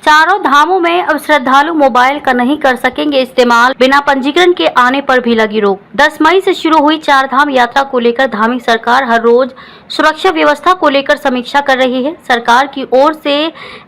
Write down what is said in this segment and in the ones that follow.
चारों धामों में अब श्रद्धालु मोबाइल का नहीं कर सकेंगे इस्तेमाल, बिना पंजीकरण के आने पर भी लगी रोक। 10 मई से शुरू हुई चार धाम यात्रा को लेकर धार्मिक सरकार हर रोज सुरक्षा व्यवस्था को लेकर समीक्षा कर रही है। सरकार की ओर से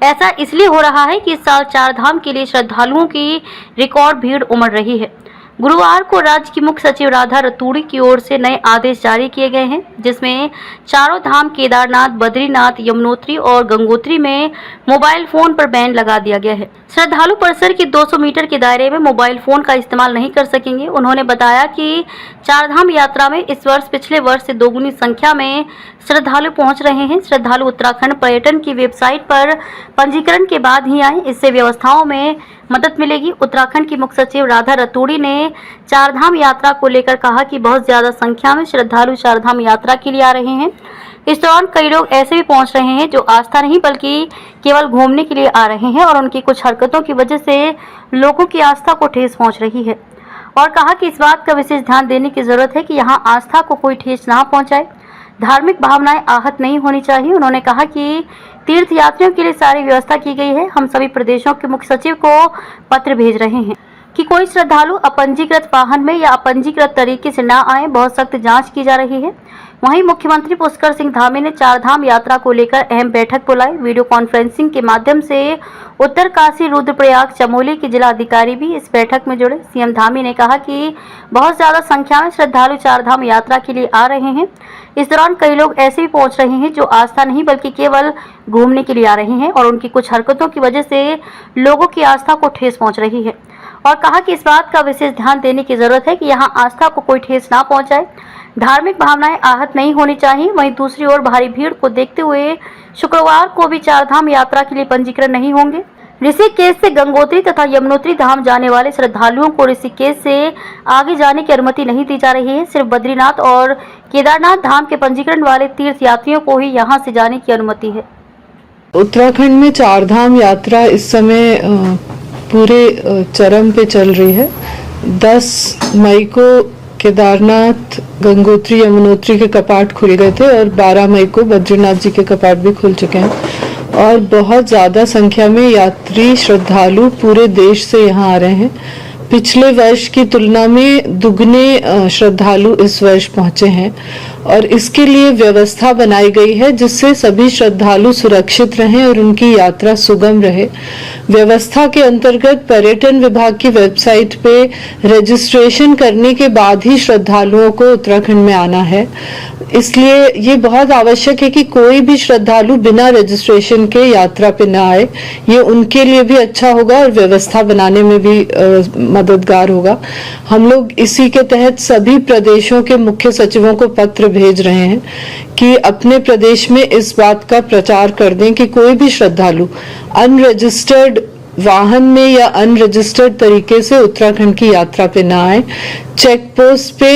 ऐसा इसलिए हो रहा है कि इस साल चार धाम के लिए श्रद्धालुओं की रिकॉर्ड भीड़ उमड़ रही है। गुरुवार को राज्य की मुख्य सचिव राधा रतूड़ी की ओर से नए आदेश जारी किए गए हैं, जिसमें चारों धाम केदारनाथ, बद्रीनाथ, यमुनोत्री और गंगोत्री में मोबाइल फोन पर बैन लगा दिया गया है। श्रद्धालु परिसर के 200 मीटर के दायरे में मोबाइल फोन का इस्तेमाल नहीं कर सकेंगे। उन्होंने बताया कि चारधाम यात्रा में इस वर्ष पिछले वर्ष से दोगुनी संख्या में श्रद्धालु पहुंच रहे हैं। श्रद्धालु उत्तराखंड पर्यटन की वेबसाइट पर पंजीकरण के बाद ही आए, इससे व्यवस्थाओं में मदद मिलेगी। उत्तराखंड की मुख्य सचिव राधा रतूड़ी ने चारधाम यात्रा को लेकर कहा कि बहुत ज्यादा संख्या में श्रद्धालु चारधाम यात्रा के लिए आ रहे हैं। इस दौरान कई लोग ऐसे भी पहुंच रहे हैं जो आस्था नहीं बल्कि केवल घूमने के लिए आ रहे हैं और उनकी कुछ हरकतों की वजह से लोगों की आस्था को ठेस पहुंच रही है। और कहा कि इस बात का विशेष ध्यान देने की जरूरत है कि यहाँ आस्था को कोई ठेस ना पहुंचाए, धार्मिक भावनाएं आहत नहीं होनी चाहिए। उन्होंने कहा कि तीर्थ यात्रियों के लिए सारी व्यवस्था की गई है। हम सभी प्रदेशों के मुख्य सचिव को पत्र भेज रहे हैं कि कोई श्रद्धालु अपंजीकृत वाहन में या अपंजीकृत तरीके से न आए। बहुत सख्त जांच की जा रही है। वहीं मुख्यमंत्री पुष्कर सिंह धामी ने चारधाम यात्रा को लेकर अहम बैठक बुलाई। वीडियो कॉन्फ्रेंसिंग के माध्यम से उत्तरकाशी, रुद्रप्रयाग, चमोली के जिला अधिकारी भी इस बैठक में जुड़े। सीएम धामी ने कहा कि बहुत ज्यादा संख्या में श्रद्धालु चारधाम यात्रा के लिए आ रहे हैं। इस दौरान कई लोग ऐसे भी पहुंच रहे हैं जो आस्था नहीं बल्कि केवल घूमने के लिए आ रहे हैं और उनकी कुछ हरकतों की वजह से लोगों की आस्था को ठेस पहुंच रही है। और कहा कि इस बात का विशेष ध्यान देने की जरूरत है कि यहाँ आस्था को कोई ठेस ना पहुंचाए, धार्मिक भावनाएं आहत नहीं होनी चाहिए। वहीं दूसरी ओर भारी भीड़ को देखते हुए शुक्रवार को भी चारधाम यात्रा के लिए पंजीकरण नहीं होंगे। ऋषिकेश से गंगोत्री तथा यमुनोत्री धाम जाने वाले श्रद्धालुओं को ऋषिकेश से आगे जाने की अनुमति नहीं दी जा रही है। सिर्फ बद्रीनाथ और केदारनाथ धाम के पंजीकरण वाले तीर्थ यात्रियों को ही यहां से जाने की अनुमति है। उत्तराखंड में चारधाम यात्रा इस समय पूरे चरम पे चल रही है। 10 मई को केदारनाथ, गंगोत्री, यमुनोत्री के कपाट खुल गए थे और 12 मई को बद्रीनाथ जी के कपाट भी खुल चुके हैं और बहुत ज़्यादा संख्या में यात्री श्रद्धालु पूरे देश से यहाँ आ रहे हैं। पिछले वर्ष की तुलना में दुगने श्रद्धालु इस वर्ष पहुंचे हैं और इसके लिए व्यवस्था बनाई गई है जिससे सभी श्रद्धालु सुरक्षित रहें और उनकी यात्रा सुगम रहे। व्यवस्था के अंतर्गत पर्यटन विभाग की वेबसाइट पे रजिस्ट्रेशन करने के बाद ही श्रद्धालुओं को उत्तराखंड में आना है। इसलिए ये बहुत आवश्यक है कि कोई भी श्रद्धालु बिना रजिस्ट्रेशन के यात्रा पे ना आए। ये उनके लिए भी अच्छा होगा और व्यवस्था बनाने में भी मददगार होगा। हम लोग इसी के तहत सभी प्रदेशों के मुख्य सचिवों को पत्र भेज रहे हैं कि अपने प्रदेश में इस बात का प्रचार कर दें कि कोई भी श्रद्धालु अनरजिस्टर्ड वाहन में या अनरजिस्टर्ड तरीके से उत्तराखंड की यात्रा पे ना आए। चेक पोस्ट पे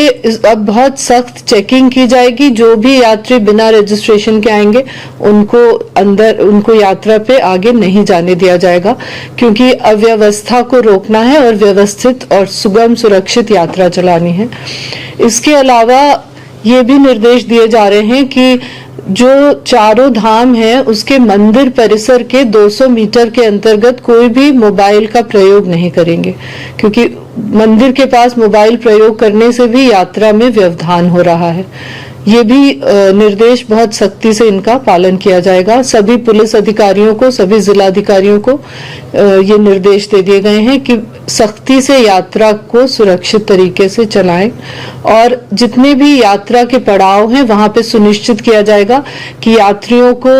अब बहुत सख्त चेकिंग की जाएगी। जो भी यात्री बिना रजिस्ट्रेशन के आएंगे उनको यात्रा पे आगे नहीं जाने दिया जाएगा, क्योंकि अव्यवस्था को रोकना है और व्यवस्थित और सुगम सुरक्षित यात्रा चलानी है। इसके अलावा ये भी निर्देश दिए जा रहे हैं कि जो चारों धाम है उसके मंदिर परिसर के 200 मीटर के अंतर्गत कोई भी मोबाइल का प्रयोग नहीं करेंगे, क्योंकि मंदिर के पास मोबाइल प्रयोग करने से भी यात्रा में व्यवधान हो रहा है। ये भी निर्देश बहुत सख्ती से इनका पालन किया जाएगा। सभी पुलिस अधिकारियों को, सभी जिलाधिकारियों को ये निर्देश दे दिए गए हैं कि सख्ती से यात्रा को सुरक्षित तरीके से चलाएं और जितने भी यात्रा के पड़ाव हैं वहां पे सुनिश्चित किया जाएगा कि यात्रियों को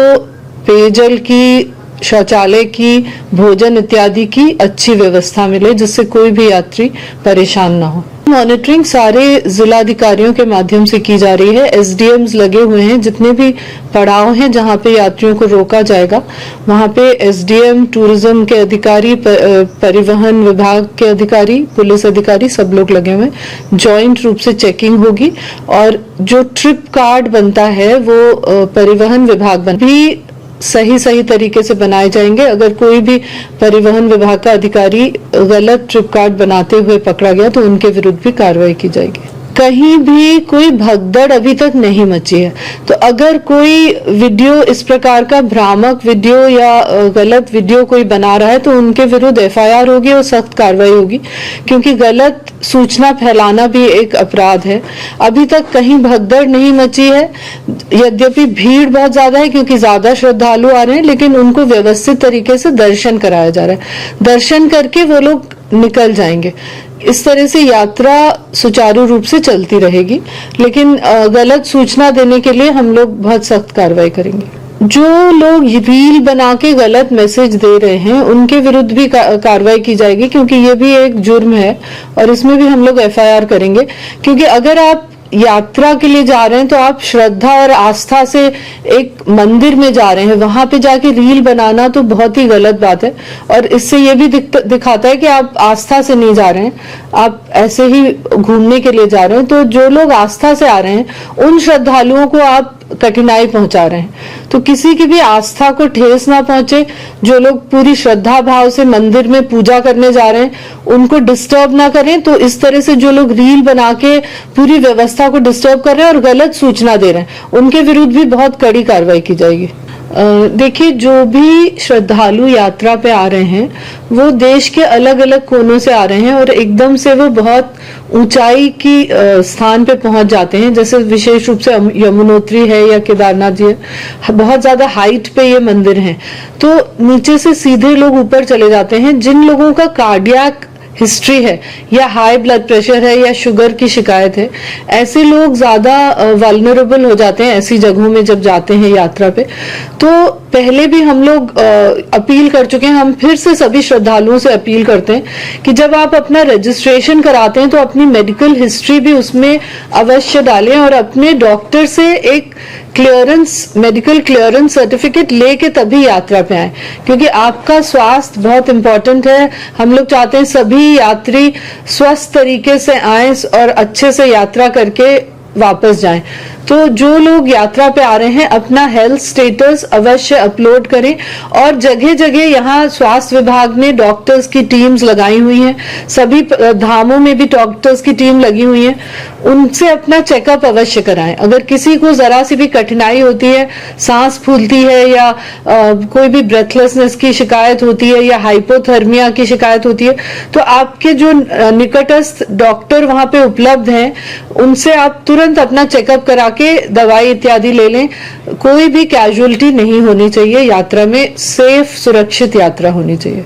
पेयजल की, शौचालय की, भोजन इत्यादि की अच्छी व्यवस्था मिले, जिससे कोई भी यात्री परेशान ना हो। मॉनिटरिंग सारे जिलाधिकारियों के माध्यम से की जा रही है। एसडीएम्स लगे हुए हैं। जितने भी पड़ाव हैं जहां पे यात्रियों को रोका जाएगा वहां पे एसडीएम, टूरिज्म के अधिकारी, परिवहन विभाग के अधिकारी, पुलिस अधिकारी सब लोग लगे हुए हैं। जॉइंट रूप से चेकिंग होगी और जो ट्रिप कार्ड बनता है वो परिवहन विभाग भी सही तरीके से बनाए जाएंगे। अगर कोई भी परिवहन विभाग का अधिकारी गलत ट्रिप कार्ड बनाते हुए पकड़ा गया तो उनके विरुद्ध भी कार्रवाई की जाएगी। कहीं भी कोई भगदड़ अभी तक नहीं मची है। तो अगर कोई वीडियो इस प्रकार का भ्रामक वीडियो या गलत वीडियो कोई बना रहा है तो उनके विरुद्ध एफआईआर होगी और सख्त कार्रवाई होगी, क्योंकि गलत सूचना फैलाना भी एक अपराध है। अभी तक कहीं भगदड़ नहीं मची है, यद्यपि भीड़ बहुत ज्यादा है क्योंकि ज्यादा श्रद्धालु आ रहे हैं, लेकिन उनको व्यवस्थित तरीके से दर्शन कराया जा रहा है। दर्शन करके वो लोग निकल जाएंगे। इस तरह से यात्रा सुचारू रूप से चलती रहेगी, लेकिन गलत सूचना देने के लिए हम लोग बहुत सख्त कार्रवाई करेंगे। जो लोग रील बना के गलत मैसेज दे रहे हैं उनके विरुद्ध भी कार्रवाई की जाएगी, क्योंकि ये भी एक जुर्म है और इसमें भी हम लोग एफआईआर करेंगे। क्योंकि अगर आप यात्रा के लिए जा रहे हैं तो आप श्रद्धा और आस्था से एक मंदिर में जा रहे हैं, वहां पे जाके रील बनाना तो बहुत ही गलत बात है। और इससे ये भी दिखाता है कि आप आस्था से नहीं जा रहे हैं, आप ऐसे ही घूमने के लिए जा रहे हैं। तो जो लोग आस्था से आ रहे हैं उन श्रद्धालुओं को आप कठिनाई पहुंचा रहे हैं। तो किसी की भी आस्था को ठेस ना पहुंचे। जो लोग पूरी श्रद्धा भाव से मंदिर में पूजा करने जा रहे हैं उनको डिस्टर्ब ना करें। तो इस तरह से जो लोग रील बना के पूरी व्यवस्था को डिस्टर्ब कर रहे हैं और गलत सूचना दे रहे हैं उनके विरुद्ध भी बहुत कड़ी कार्रवाई की जाएगी। देखिए, जो भी श्रद्धालु यात्रा पे आ रहे हैं वो देश के अलग अलग कोनों से आ रहे हैं और एकदम से वो बहुत ऊंचाई की स्थान पे पहुंच जाते हैं। जैसे विशेष रूप से यमुनोत्री है या केदारनाथ जी है, बहुत ज्यादा हाइट पे ये मंदिर हैं। तो नीचे से सीधे लोग ऊपर चले जाते हैं। जिन लोगों का कार्डियक हिस्ट्री है या हाई ब्लड प्रेशर है या शुगर की शिकायत है, ऐसे लोग ज्यादा वल्नरेबल हो जाते हैं ऐसी जगहों में जब जाते हैं यात्रा पे। तो पहले भी हम लोग अपील कर चुके हैं, हम फिर से सभी श्रद्धालुओं से अपील करते हैं कि जब आप अपना रजिस्ट्रेशन कराते हैं तो अपनी मेडिकल हिस्ट्री भी उसमें अवश्य डालें और अपने डॉक्टर से एक मेडिकल क्लियरेंस सर्टिफिकेट लेके तभी यात्रा पे आए, क्योंकि आपका स्वास्थ्य बहुत इंपॉर्टेंट है। हम लोग चाहते हैं सभी यात्री स्वस्थ तरीके से आए और अच्छे से यात्रा करके वापस जाएं। तो जो लोग यात्रा पे आ रहे हैं अपना हेल्थ स्टेटस अवश्य अपलोड करें। और जगह जगह यहाँ स्वास्थ्य विभाग ने डॉक्टर्स की टीम्स लगाई हुई हैं, सभी धामों में भी डॉक्टर्स की टीम लगी हुई है, उनसे अपना चेकअप अवश्य कराएं। अगर किसी को जरा सी भी कठिनाई होती है, सांस फूलती है या कोई भी ब्रेथलेसनेस की शिकायत होती है या हाइपोथर्मिया की शिकायत होती है, तो आपके जो निकटस्थ डॉक्टर वहां पे उपलब्ध हैं उनसे आप तुरंत अपना चेकअप करा के दवाई इत्यादि ले लें। कोई भी कैजुअलिटी नहीं होनी चाहिए यात्रा में, सेफ सुरक्षित यात्रा होनी चाहिए।